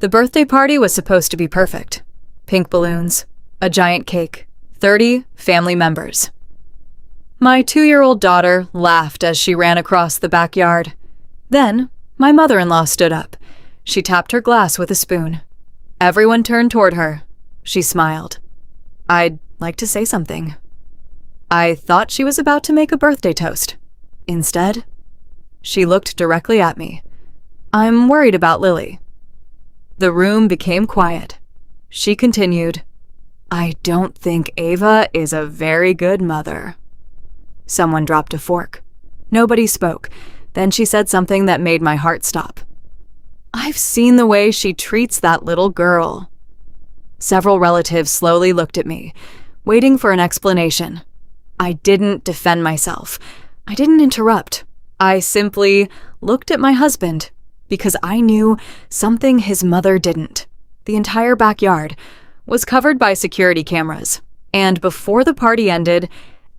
The birthday party was supposed to be perfect. Pink balloons, a giant cake, 30 family members. My 2-year-old daughter laughed as she ran across the backyard. Then, my mother-in-law stood up. She tapped her glass with a spoon. Everyone turned toward her. She smiled. I'd like to say something. I thought she was about to make a birthday toast. Instead, she looked directly at me. I'm worried about Lily. The room became quiet. She continued, I don't think Ava is a very good mother. Someone dropped a fork. Nobody spoke. Then she said something that made my heart stop. I've seen the way she treats that little girl. Several relatives slowly looked at me, waiting for an explanation. I didn't defend myself. I didn't interrupt. I simply looked at my husband because I knew something his mother didn't. The entire backyard was covered by security cameras, and before the party ended,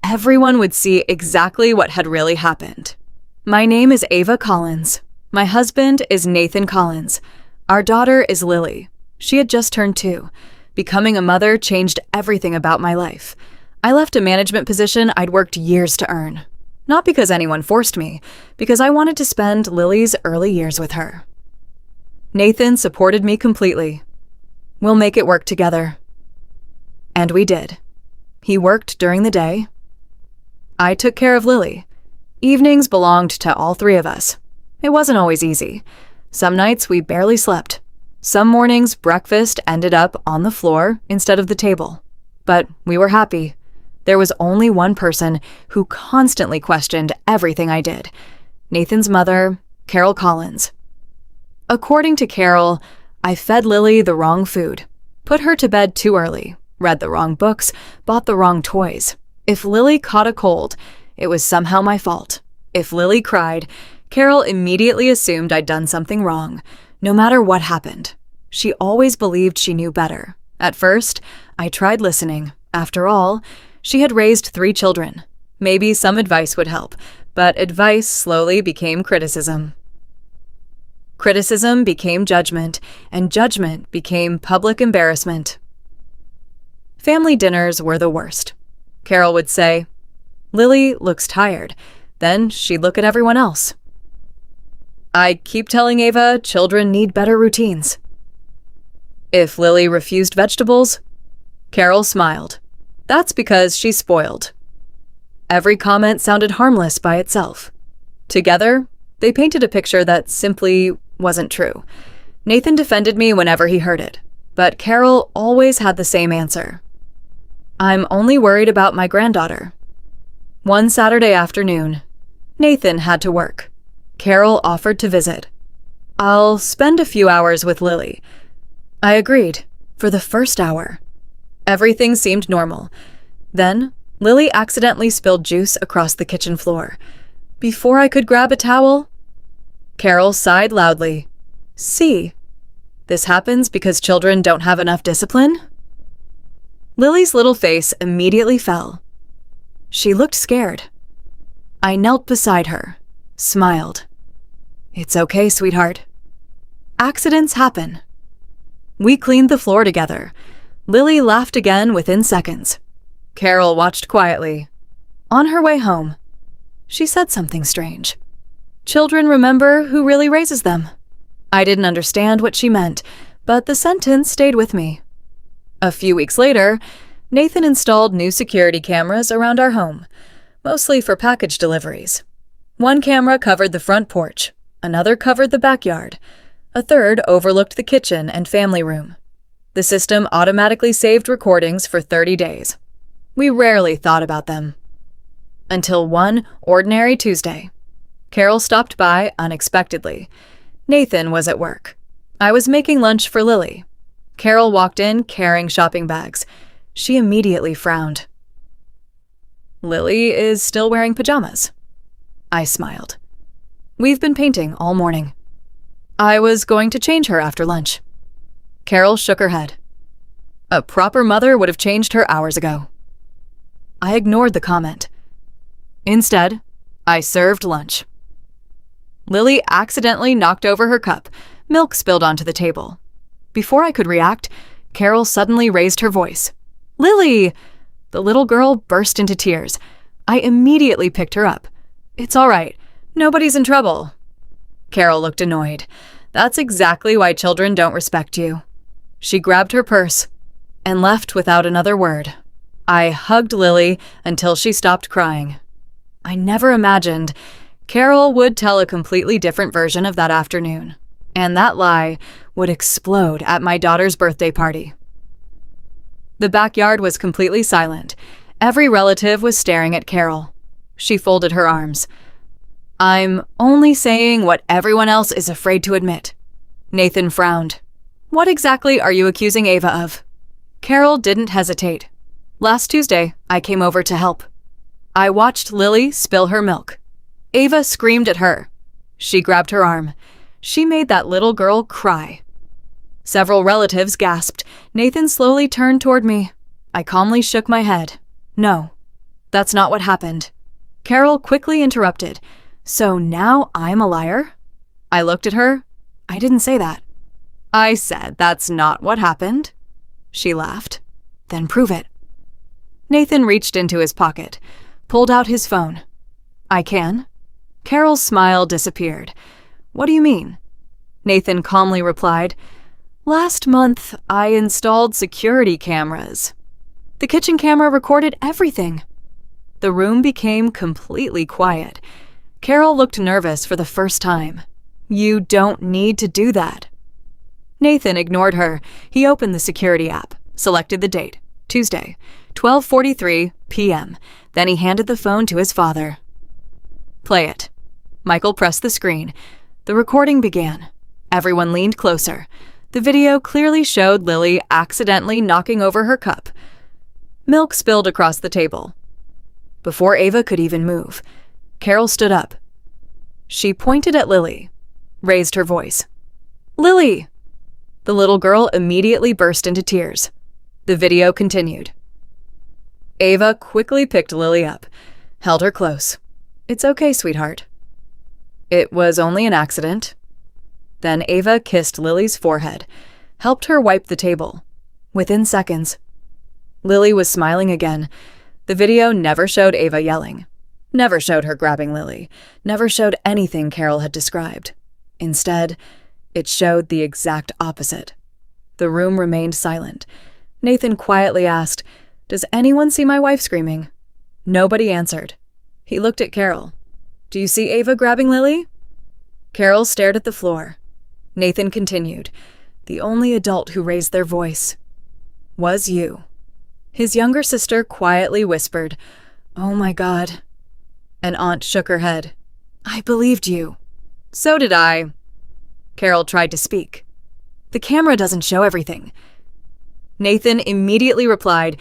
everyone would see exactly what had really happened. My name is Ava Collins. My husband is Nathan Collins. Our daughter is Lily. She had just turned 2. Becoming a mother changed everything about my life. I left a management position I'd worked years to earn. Not because anyone forced me, because I wanted to spend Lily's early years with her. Nathan supported me completely. We'll make it work together. And we did. He worked during the day. I took care of Lily. Evenings belonged to all 3 of us. It wasn't always easy. Some nights we barely slept. Some mornings breakfast ended up on the floor instead of the table. But we were happy. There was only one person who constantly questioned everything I did. Nathan's mother, Carol Collins. According to Carol, I fed Lily the wrong food, put her to bed too early, read the wrong books, bought the wrong toys. If Lily caught a cold, it was somehow my fault. If Lily cried, Carol immediately assumed I'd done something wrong, no matter what happened. She always believed she knew better. At first, I tried listening. After all, she had raised 3 children. Maybe some advice would help, but advice slowly became criticism. Criticism became judgment, and judgment became public embarrassment. Family dinners were the worst. Carol would say, Lily looks tired. Then she'd look at everyone else. I keep telling Ava children need better routines. If Lily refused vegetables, Carol smiled. That's because she's spoiled. Every comment sounded harmless by itself. Together, they painted a picture that simply wasn't true. Nathan defended me whenever he heard it, but Carol always had the same answer. I'm only worried about my granddaughter. One Saturday afternoon, Nathan had to work. Carol offered to visit. I'll spend a few hours with Lily. I agreed, for the first hour. Everything seemed normal. Then, Lily accidentally spilled juice across the kitchen floor. Before I could grab a towel, Carol sighed loudly. See, this happens because children don't have enough discipline? Lily's little face immediately fell. She looked scared. I knelt beside her, smiled. It's okay, sweetheart. Accidents happen. We cleaned the floor together. Lily laughed again within seconds. Carol watched quietly. On her way home, she said something strange. Children remember who really raises them. I didn't understand what she meant, but the sentence stayed with me. A few weeks later, Nathan installed new security cameras around our home, mostly for package deliveries. One camera covered the front porch, another covered the backyard, a third overlooked the kitchen and family room. The system automatically saved recordings for 30 days. We rarely thought about them. Until one ordinary Tuesday. Carol stopped by unexpectedly. Nathan was at work. I was making lunch for Lily. Carol walked in carrying shopping bags. She immediately frowned. Lily is still wearing pajamas. I smiled. We've been painting all morning. I was going to change her after lunch. Carol shook her head. A proper mother would have changed her hours ago. I ignored the comment. Instead, I served lunch. Lily accidentally knocked over her cup. Milk spilled onto the table. Before I could react, Carol suddenly raised her voice. "Lily!" The little girl burst into tears. I immediately picked her up. "It's all right. Nobody's in trouble." Carol looked annoyed. "That's exactly why children don't respect you." She grabbed her purse and left without another word. I hugged Lily until she stopped crying. I never imagined Carol would tell a completely different version of that afternoon, and that lie would explode at my daughter's birthday party. The backyard was completely silent. Every relative was staring at Carol. She folded her arms. "I'm only saying what everyone else is afraid to admit." Nathan frowned. "What exactly are you accusing Ava of?" Carol didn't hesitate. "Last Tuesday, I came over to help. I watched Lily spill her milk. Ava screamed at her. She grabbed her arm. She made that little girl cry." Several relatives gasped. Nathan slowly turned toward me. I calmly shook my head. "No, that's not what happened." Carol quickly interrupted. "So now I'm a liar?" I looked at her. "I didn't say that." "I said that's not what happened." She laughed. "Then prove it." Nathan reached into his pocket, pulled out his phone. "I can." Carol's smile disappeared. "What do you mean?" Nathan calmly replied, "Last month, I installed security cameras. The kitchen camera recorded everything." The room became completely quiet. Carol looked nervous for the first time. "You don't need to do that." Nathan ignored her. He opened the security app, selected the date, Tuesday, 12:43 p.m. Then he handed the phone to his father. "Play it." Michael pressed the screen. The recording began. Everyone leaned closer. The video clearly showed Lily accidentally knocking over her cup. Milk spilled across the table. Before Ava could even move, Carol stood up. She pointed at Lily, raised her voice. "Lily!" The little girl immediately burst into tears. The video continued. Ava quickly picked Lily up, held her close. "It's okay, sweetheart." "It was only an accident." Then Ava kissed Lily's forehead, helped her wipe the table. Within seconds, Lily was smiling again. The video never showed Ava yelling, never showed her grabbing Lily, never showed anything Carol had described. Instead, it showed the exact opposite. The room remained silent. Nathan quietly asked, "Does anyone see my wife screaming?" Nobody answered. He looked at Carol. "Do you see Ava grabbing Lily?" Carol stared at the floor. Nathan continued, "The only adult who raised their voice was you." His younger sister quietly whispered, "Oh my God." An aunt shook her head. "I believed you." "So did I." Carol tried to speak. "The camera doesn't show everything." Nathan immediately replied,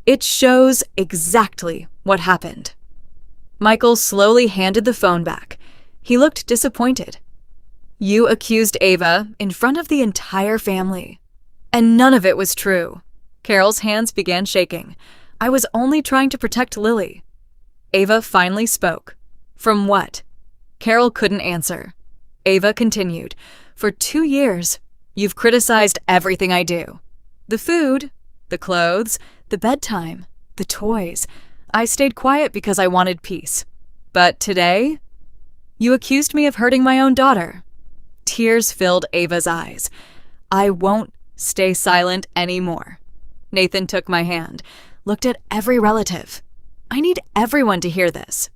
"It shows exactly what happened." Michael slowly handed the phone back. He looked disappointed. "You accused Ava in front of the entire family. And none of it was true." Carol's hands began shaking. "I was only trying to protect Lily." Ava finally spoke. "From what?" Carol couldn't answer. Ava continued, "For 2 years, you've criticized everything I do. The food, the clothes, the bedtime, the toys. I stayed quiet because I wanted peace. But today, you accused me of hurting my own daughter." Tears filled Ava's eyes. "I won't stay silent anymore." Nathan took my hand, looked at every relative. "I need everyone to hear this.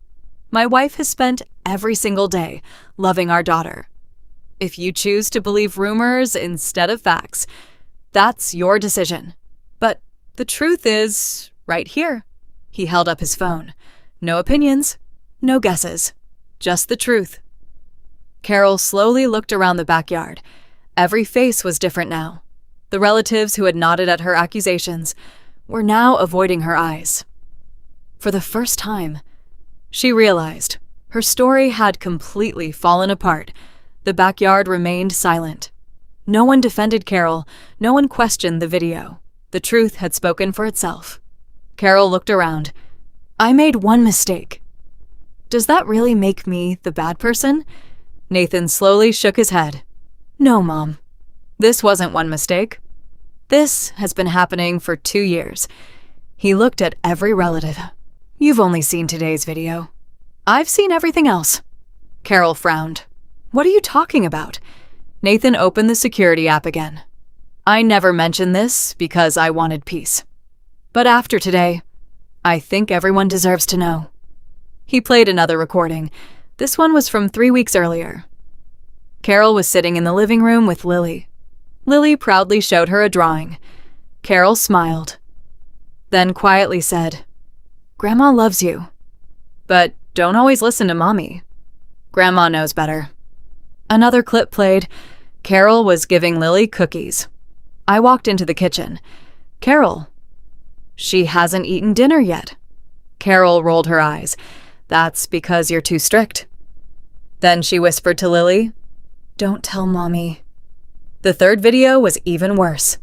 My wife has spent every single day loving our daughter. If you choose to believe rumors instead of facts, that's your decision. But the truth is right here." He held up his phone. "No opinions, no guesses, just the truth." Carol slowly looked around the backyard. Every face was different now. The relatives who had nodded at her accusations were now avoiding her eyes. For the first time, she realized her story had completely fallen apart. The backyard remained silent. No one defended Carol. No one questioned the video. The truth had spoken for itself. Carol looked around. "I made one mistake." "Does that really make me the bad person?" Nathan slowly shook his head. "No, Mom. This wasn't one mistake. This has been happening for 2 years. He looked at every relative. You've only seen today's video. I've seen everything else. Carol frowned. What are you talking about? Nathan opened the security app again. I never mentioned this because I wanted peace. But after today, I think everyone deserves to know. He played another recording. This one was from 3 weeks earlier. Carol was sitting in the living room with Lily. Lily proudly showed her a drawing. Carol smiled, then quietly said, "Grandma loves you. But don't always listen to Mommy. Grandma knows better." Another clip played. Carol was giving Lily cookies. I walked into the kitchen. "Carol, she hasn't eaten dinner yet." Carol rolled her eyes. "That's because you're too strict." Then she whispered to Lily, "Don't tell Mommy." The third video was even worse.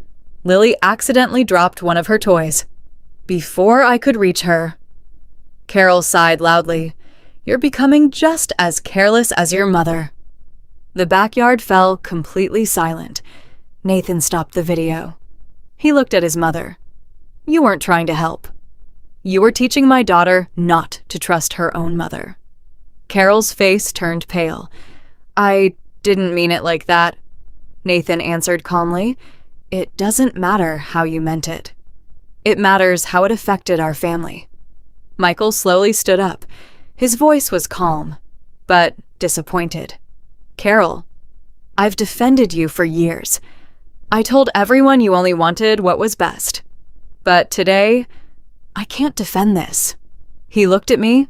Lily accidentally dropped one of her toys. Before I could reach her, Carol sighed loudly. "You're becoming just as careless as your mother." The backyard fell completely silent. Nathan stopped the video. He looked at his mother. "You weren't trying to help. You were teaching my daughter not to trust her own mother." Carol's face turned pale. "I didn't mean it like that," Nathan answered calmly. "It doesn't matter how you meant it. It matters how it affected our family." Michael slowly stood up. His voice was calm, but disappointed. "Carol, I've defended you for years. I told everyone you only wanted what was best. But today, I can't defend this." He looked at me.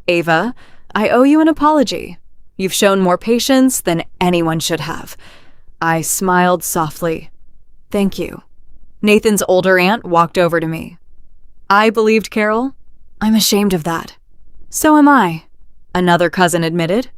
"Ava, I owe you an apology. You've shown more patience than anyone should have." I smiled softly. "Thank you." Nathan's older aunt walked over to me. "I believed Carol. I'm ashamed of that." "So am I," another cousin admitted.